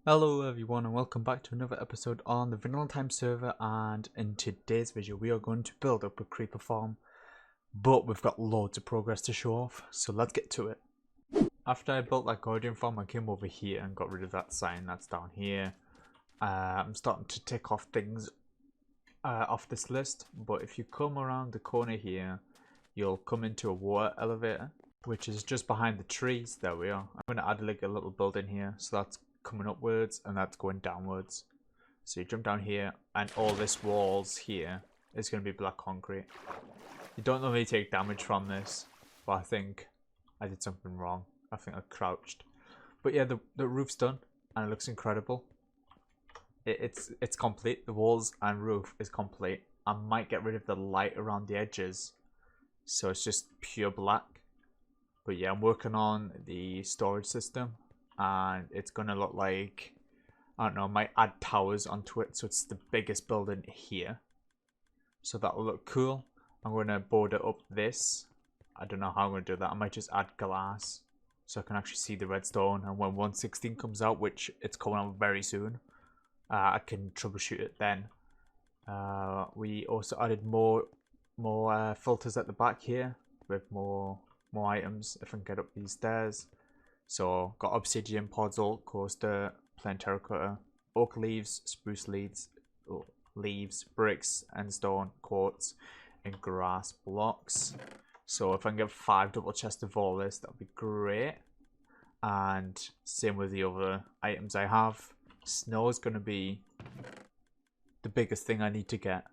Hello everyone and welcome back to another episode on the Vanilla Time server, and in today's video we are going to build up a creeper farm, but we've got loads of progress to show off, so let's get to it. After I built that guardian farm, I came over here and got rid of that sign that's down here. I'm starting to tick off things off this list, but if you come around the corner here you'll come into a water elevator which is just behind the trees. There we are. I'm going to add like a little building here, so that's coming upwards and that's going downwards. So you jump down here and all this walls here is going to be black concrete. You don't normally take damage from this, but I think I did something wrong. I think I crouched. But yeah, the roof's done and it looks incredible. It's complete. The walls and roof is complete. I might get rid of the light around the edges, so it's just pure black. But yeah, I'm working on the storage system and it's gonna look like, I don't know, I might add towers onto it so it's the biggest building here, so that'll look cool. I'm gonna border up this. I don't know how I'm gonna do that. I might just add glass so I can actually see the redstone, and when 1.16 comes out, which it's coming out very soon, I can troubleshoot it then. We also added more filters at the back here with more items if I can get up these stairs. So got obsidian, podzol, coaster, plain terracotta, oak leaves, spruce leaves, bricks, endstone, quartz, and grass blocks. So if I can get 5 double chests of all this, that would be great. And same with the other items I have. Snow is going to be the biggest thing I need to get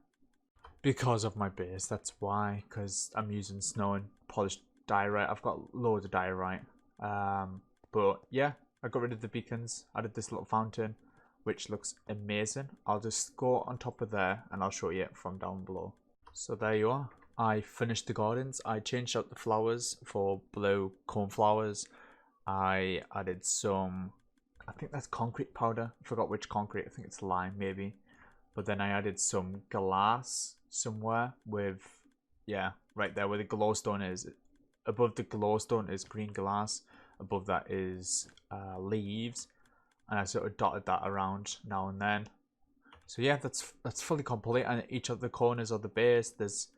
because of my base. That's why, because I'm using snow and polished diorite. I've got loads of diorite. But yeah, I got rid of the beacons, added this little fountain, which looks amazing. I'll just go on top of there and I'll show you it from down below. So there you are. I finished the gardens. I changed out the flowers for blue cornflowers. I added some, I think that's concrete powder. I forgot which concrete. I think it's lime maybe. But then I added some glass somewhere with, yeah, right there where the glowstone is. Above the glowstone is green glass. Above that is leaves, and I sort of dotted that around now and then. So yeah, that's fully complete. And each of the corners of the base there's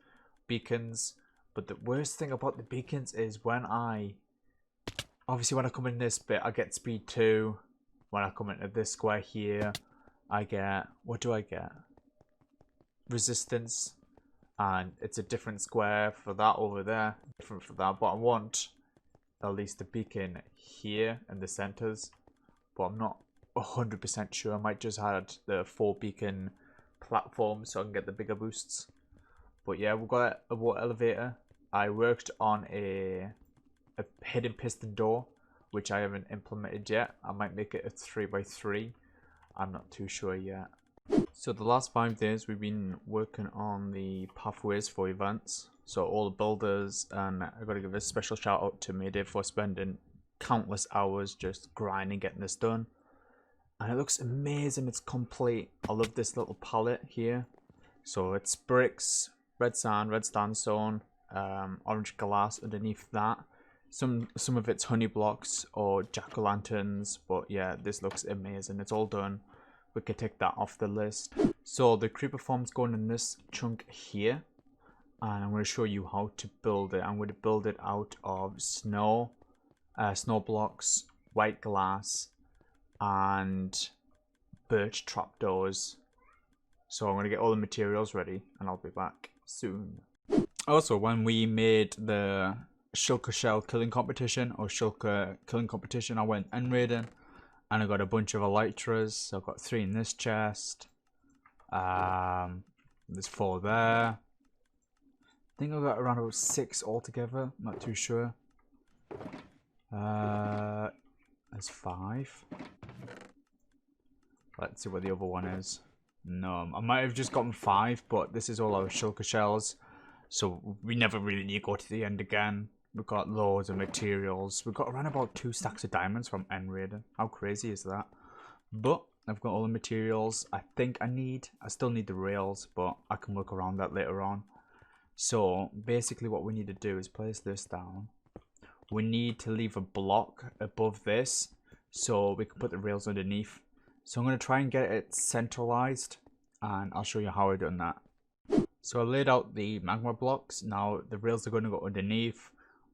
beacons. But the worst thing about the beacons is when I come in this bit, I get speed 2. When I come into this square here, I get, what do I get? Resistance. And it's a different square for that over there, different for that. But I want at least a beacon here in the centers, but I'm not 100% sure. I might just add the 4 beacon platform so I can get the bigger boosts. But yeah, we've got a water elevator. I worked on a hidden piston door, which I haven't implemented yet. I might make it a 3x3. I'm not too sure yet. So the last 5 days we've been working on the pathways for events. So all the builders, and I've got to give a special shout out to Mayday for spending countless hours just grinding, getting this done. And it looks amazing, it's complete. I love this little palette here. So it's bricks, red sand, red sandstone, orange glass underneath that. Some of it's honey blocks or jack-o'-lanterns, but yeah, this looks amazing. It's all done. We could take that off the list. So the creeper farm's going in this chunk here, and I'm going to show you how to build it. I'm going to build it out of snow blocks, white glass, and birch trapdoors. So I'm going to get all the materials ready and I'll be back soon. Also, when we made the shulker shell killing competition or shulker killing competition, I went end raiding. And I got a bunch of elytras. So I've got 3 in this chest. There's 4 there. I think I got around about 6 altogether. I'm not too sure. There's 5. Let's see what the other one is. No, I might have just gotten 5, but this is all our shulker shells. So we never really need to go to the end again. We've got loads of materials. We've got around about 2 stacks of diamonds from end raiding. How crazy is that? But I've got all the materials I think I still need the rails, but I can work around that later on. So basically what we need to do is place this down. We need to leave a block above this so we can put the rails underneath. So I'm going to try and get it centralized, and I'll show you how I've done that. So I laid out the magma blocks. Now the rails are going to go underneath.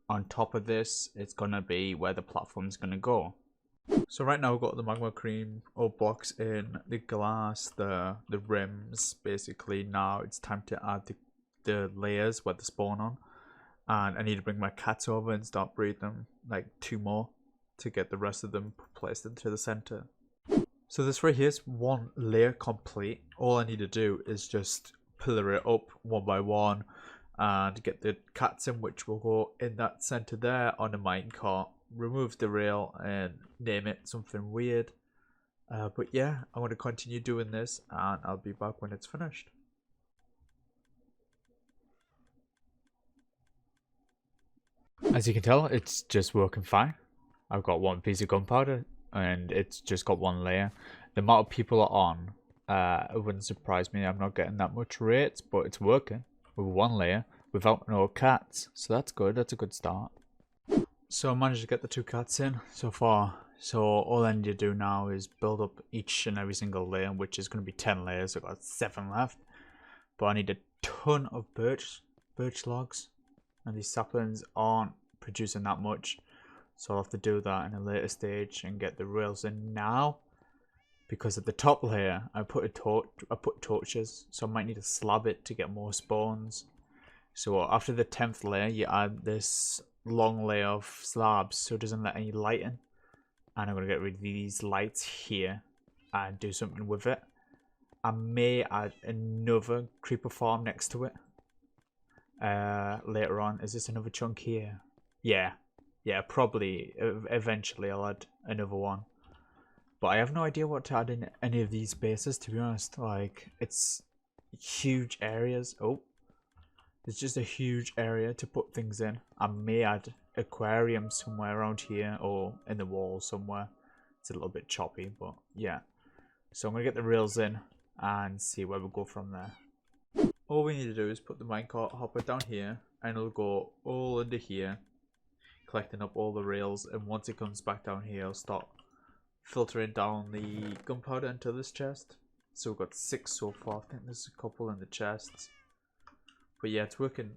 On top of this, it's going to be where the platform is going to go. So right now I've got the magma cream or blocks in, the glass, the rims. Basically now it's time to add the layers where they spawn on. And I need to bring my cats over and start breeding them, like 2 more, to get the rest of them placed into the center. So this right here is 1 layer complete. All I need to do is just pillar it up 1 by 1 and get the cats in, which will go in that center there on a minecart. Remove the rail and name it something weird. But yeah, I want to continue doing this and I'll be back when it's finished. As you can tell, it's just working fine. I've got 1 piece of gunpowder and it's just got 1 layer. The amount of people are on, it wouldn't surprise me. I'm not getting that much rates, but it's working with 1 layer without no cats. So that's good. That's a good start. So I managed to get the 2 cats in so far. So all I need to do now is build up each and every single layer, which is going to be 10 layers. I've got 7 left. But I need a ton of birch logs. And these saplings aren't producing that much. So I'll have to do that in a later stage and get the rails in now. Because at the top layer, I put torches. So I might need to slab it to get more spawns. So after the 10th layer, you add this long layer of slabs so it doesn't let any light in. And I'm going to get rid of these lights here and do something with it. I may add another creeper farm next to it later on. Is this another chunk here? Yeah, probably eventually I'll add another one. But I have no idea what to add in any of these bases, to be honest. Like, it's huge areas. Oh, there's just a huge area to put things in. I may add aquarium somewhere around here or in the wall somewhere. It's a little bit choppy, but yeah. So I'm going to get the rails in and see where we go from there. All we need to do is put the minecart hopper down here and it'll go all under here, collecting up all the rails, and once it comes back down here, I'll start filtering down the gunpowder into this chest. So we've got 6 so far. I think there's a couple in the chests. But yeah, it's working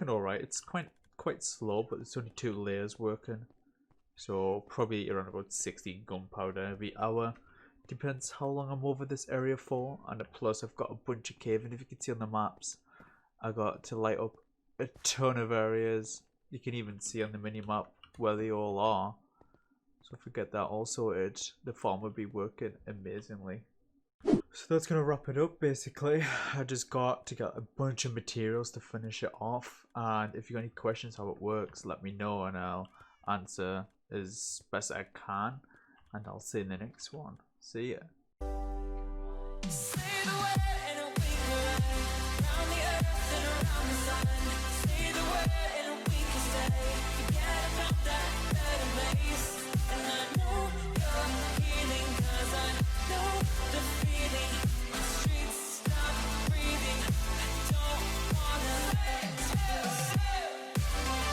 alright. It's quite slow, but there's only 2 layers working. So probably around about 60 gunpowder every hour. Depends how long I'm over this area for. And plus I've got a bunch of cave, and if you can see on the maps, I got to light up a ton of areas. You can even see on the mini-map where they all are. So if we get that all sorted, the farm will be working amazingly. So that's going to wrap it up basically. I just got to get a bunch of materials to finish it off. And if you got any questions how it works, let me know and I'll answer as best I can. And I'll see you in the next one. See ya.